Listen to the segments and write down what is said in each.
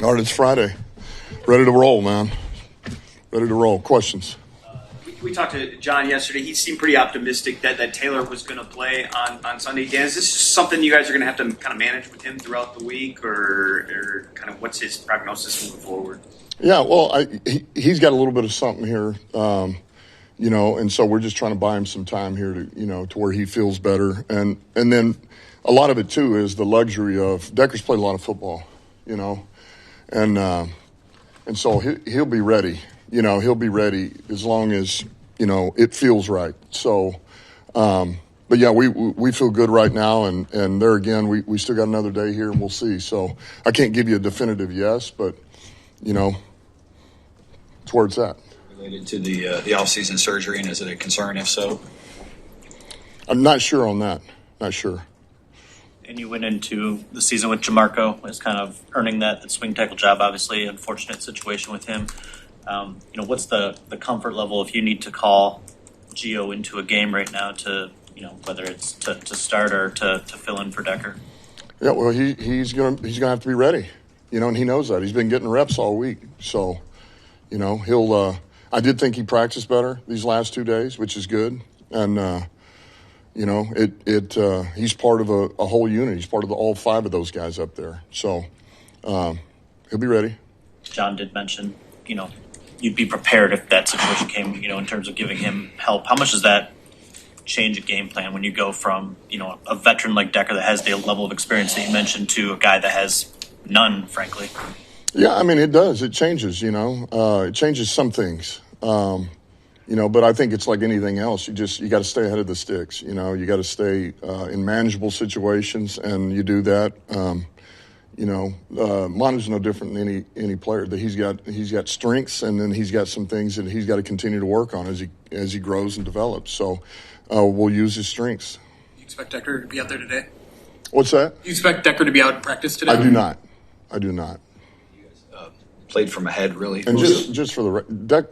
All right, it's Friday. Ready to roll, man. Ready to roll. Questions? We talked to John yesterday. He seemed pretty optimistic that Taylor was going to play on Sunday. Dan, is this just something you guys are going to have to kind of manage with him throughout the week, or kind of what's his prognosis moving forward? Yeah, well, he's got a little bit of something here, and so we're just trying to buy him some time here to where he feels better. And then a lot of it, too, is the luxury of Decker's played a lot of football, and so he'll be ready. He'll be ready as long as, it feels right. So, but yeah, we feel good right now. And there again, we still got another day here and we'll see. So I can't give you a definitive yes, but, it's where it's at. Related to the off-season surgery, and is it a concern if so? I'm not sure on that. Not sure. And you went into the season with Jamarco as kind of earning that swing tackle job, obviously. Unfortunate situation with him. What's the comfort level if you need to call Gio into a game right now to, whether it's to start or to fill in for Decker? Yeah, well, he's gonna have to be ready, and he knows that. He's been getting reps all week. So, he'll I did think he practiced better these last 2 days, which is good. And, he's part of a whole unit. He's part of all 5 of those guys up there. So he'll be ready. John did mention, you'd be prepared if that situation came, in terms of giving him help. How much does that change a game plan when you go from, a veteran like Decker that has the level of experience that you mentioned to a guy that has none, frankly? Yeah, I mean, it does. It changes, it changes some things. But I think it's like anything else. You got to stay ahead of the sticks. You got to stay in manageable situations, and you do that. Monty's no different than any player. That he's got strengths, and then he's got some things that he's got to continue to work on as he grows and develops. So we'll use his strengths. You expect Decker to be out there today? What's that? You expect Decker to be out in practice today? I do not. Played from ahead, really. And just for the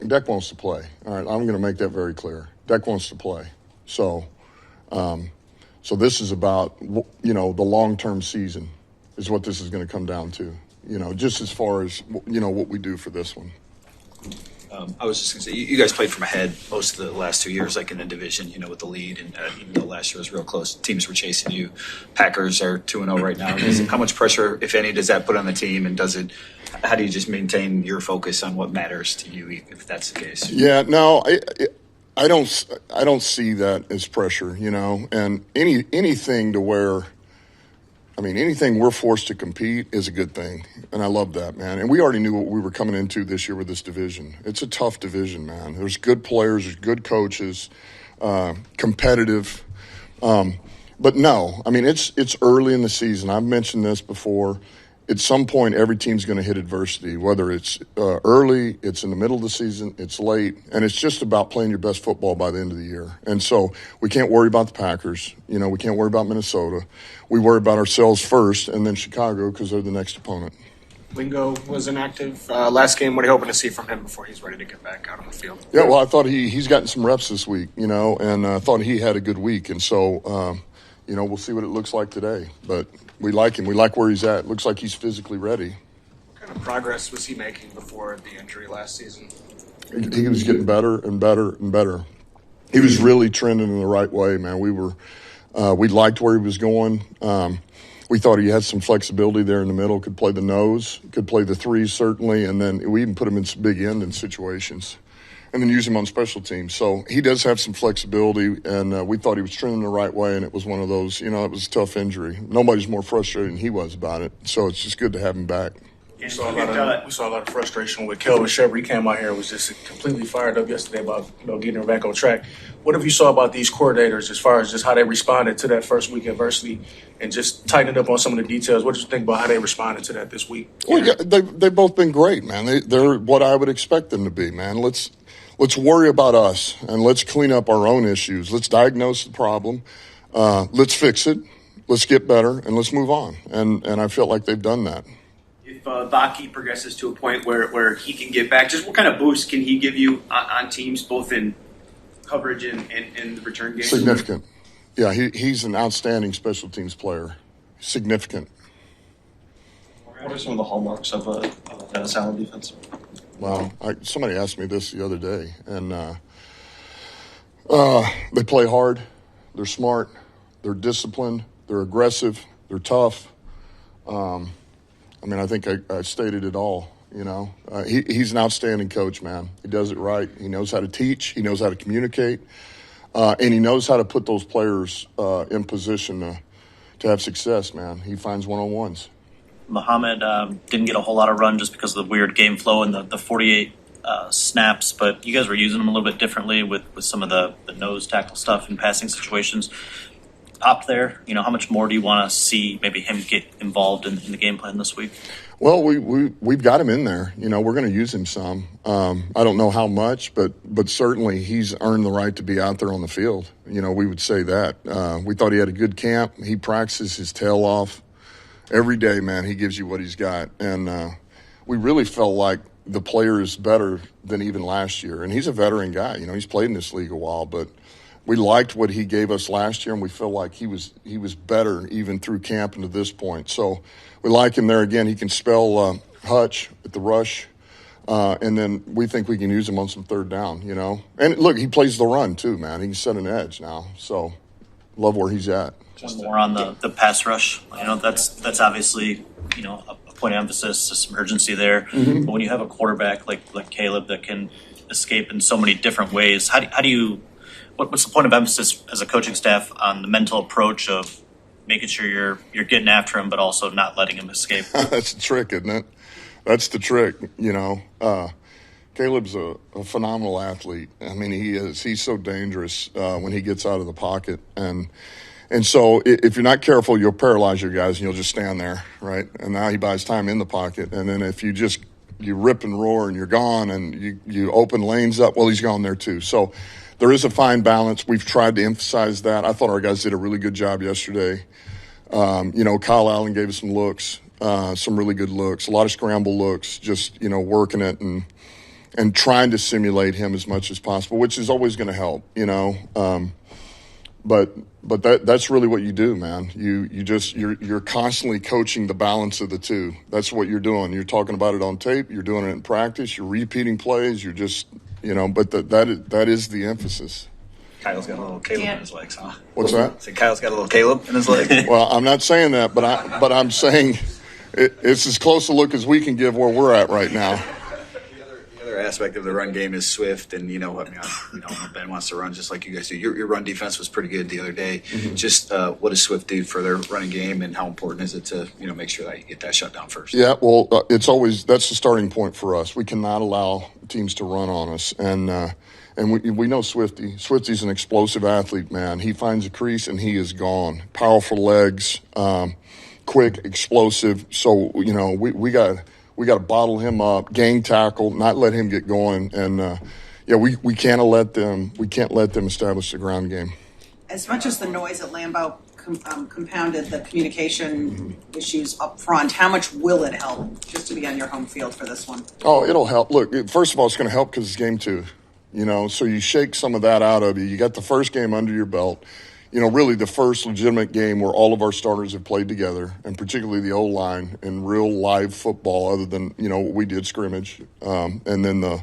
Deck wants to play. All right, I'm going to make that very clear. Deck wants to play. So this is about the long-term season is what this is going to come down to. Just as far as what we do for this one. I was just going to say, you guys played from ahead most of the last 2 years, like in the division, with the lead, and even though last year was real close, teams were chasing you. Packers are 2-0 right now. How much pressure, if any, does that put on the team, and how do you just maintain your focus on what matters to you, if that's the case? Yeah, no, I don't see that as pressure, and anything to where. Anything we're forced to compete is a good thing, and I love that, man. And we already knew what we were coming into this year with this division. It's a tough division, man. There's good players, there's good coaches, competitive. But no, it's early in the season. I've mentioned this before. At some point, every team's going to hit adversity, whether it's early, it's in the middle of the season, it's late, and it's just about playing your best football by the end of the year. And so we can't worry about the Packers. We can't worry about Minnesota. We worry about ourselves first, and then Chicago because they're the next opponent. Wingo was inactive last game. What are you hoping to see from him before he's ready to get back out on the field? Yeah, well, I thought he's gotten some reps this week, and I thought he had a good week. And so, we'll see what it looks like today. But we like him. We like where he's at. Looks like he's physically ready. What kind of progress was he making before the injury last season? He was getting better and better and better. He was really trending in the right way, man. We liked where he was going. We thought he had some flexibility there in the middle, could play the nose, could play the three certainly, and then we even put him in some big end in situations and then use him on special teams. So he does have some flexibility, and we thought he was trending the right way, and it was one of those, it was a tough injury. Nobody's more frustrated than he was about it, so it's just good to have him back. We saw a lot of frustration with Kelvin Shepard. He came out here and was just completely fired up yesterday about getting her back on track. What have you saw about these coordinators as far as just how they responded to that first week adversity and just tightening up on some of the details? What did you think about how they responded to that this week? Well, yeah, they've both been great, man. They're what I would expect them to be, man. Let's worry about us and let's clean up our own issues. Let's diagnose the problem. Let's fix it. Let's get better, and let's move on. And I felt like they've done that. If Baki progresses to a point where he can get back, just what kind of boost can he give you on teams, both in coverage and the return game? Significant. Yeah, he's an outstanding special teams player. Significant. What are some of the hallmarks of a sound defense? Well, somebody asked me this the other day, and they play hard, they're smart, they're disciplined, they're aggressive, they're tough. I think I stated it all. He's an outstanding coach, man. He does it right. He knows how to teach. He knows how to communicate, and he knows how to put those players in position to have success. Man, he finds one-on-ones. Muhammad didn't get a whole lot of run just because of the weird game flow and the 48 snaps, but you guys were using him a little bit differently with some of the nose tackle stuff in passing situations. Up there, how much more do you want to see maybe him get involved in the game plan this week? Well, we've got him in there. We're going to use him some. I don't know how much, but certainly he's earned the right to be out there on the field. We would say that. We thought he had a good camp. He practices his tail off every day, man. He gives you what he's got. And we really felt like the player is better than even last year. And he's a veteran guy. He's played in this league a while, but we liked what he gave us last year, and we feel like he was better even through camp and to this point. So we like him there. Again, he can spell Hutch at the rush, and then we think we can use him on some third down, And look, he plays the run too, man. He can set an edge now. So love where he's at. One more on the pass rush. That's obviously, a point of emphasis, some urgency there. Mm-hmm. But when you have a quarterback like Caleb that can escape in so many different ways, how do you what's the point of emphasis as a coaching staff on the mental approach of making sure you're getting after him, but also not letting him escape? That's the trick, isn't it? That's the trick. Caleb's a phenomenal athlete. He is. He's so dangerous when he gets out of the pocket, and so if you're not careful, you'll paralyze your guys, and you'll just stand there, right? And now he buys time in the pocket, and then if you rip and roar and you're gone, and you open lanes up, well, he's gone there too. So there is a fine balance. We've tried to emphasize that. I thought our guys did a really good job yesterday. Kyle Allen gave us some looks, some really good looks, a lot of scramble looks, just, working it and trying to simulate him as much as possible, which is always going to help, But that's really what you do, man. You're constantly coaching the balance of the two. That's what you're doing. You're talking about it on tape. You're doing it in practice. You're repeating plays. You're just, but that is the emphasis. Kyle's got a little Caleb in his legs, huh? What's that? So Kyle's got a little Caleb in his legs. Well, I'm not saying that, but I'm saying it's as close a look as we can give where we're at right now. The other aspect of the run game is Swift, and Ben wants to run just like you guys do. Your run defense was pretty good the other day. Mm-hmm. Just what does Swift do for their running game, and how important is it to make sure that you get that shut down first? Yeah, well, that's the starting point for us. We cannot allow teams to run on us, and we know Swifty. Swifty's an explosive athlete, man. He finds a crease and he is gone. Powerful legs, quick, explosive. So we got to bottle him up, gang tackle, not let him get going, and we can't let them establish the ground game. As much as the noise at Lambeau compounded the communication issues up front, how much will it help just to be on your home field for this one? Oh, it'll help. Look, first of all, it's going to help because it's game 2. So you shake some of that out of you. You got the first game under your belt. Really the first legitimate game where all of our starters have played together, and particularly the O-line in real live football, other than, what we did scrimmage, and then the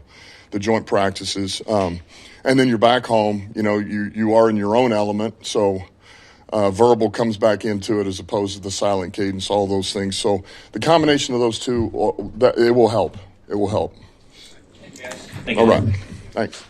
joint practices. And then you're back home, you are in your own element. So verbal comes back into it as opposed to the silent cadence, all those things. So the combination of those two, it will help. It will help. Thank you. All right. Thanks.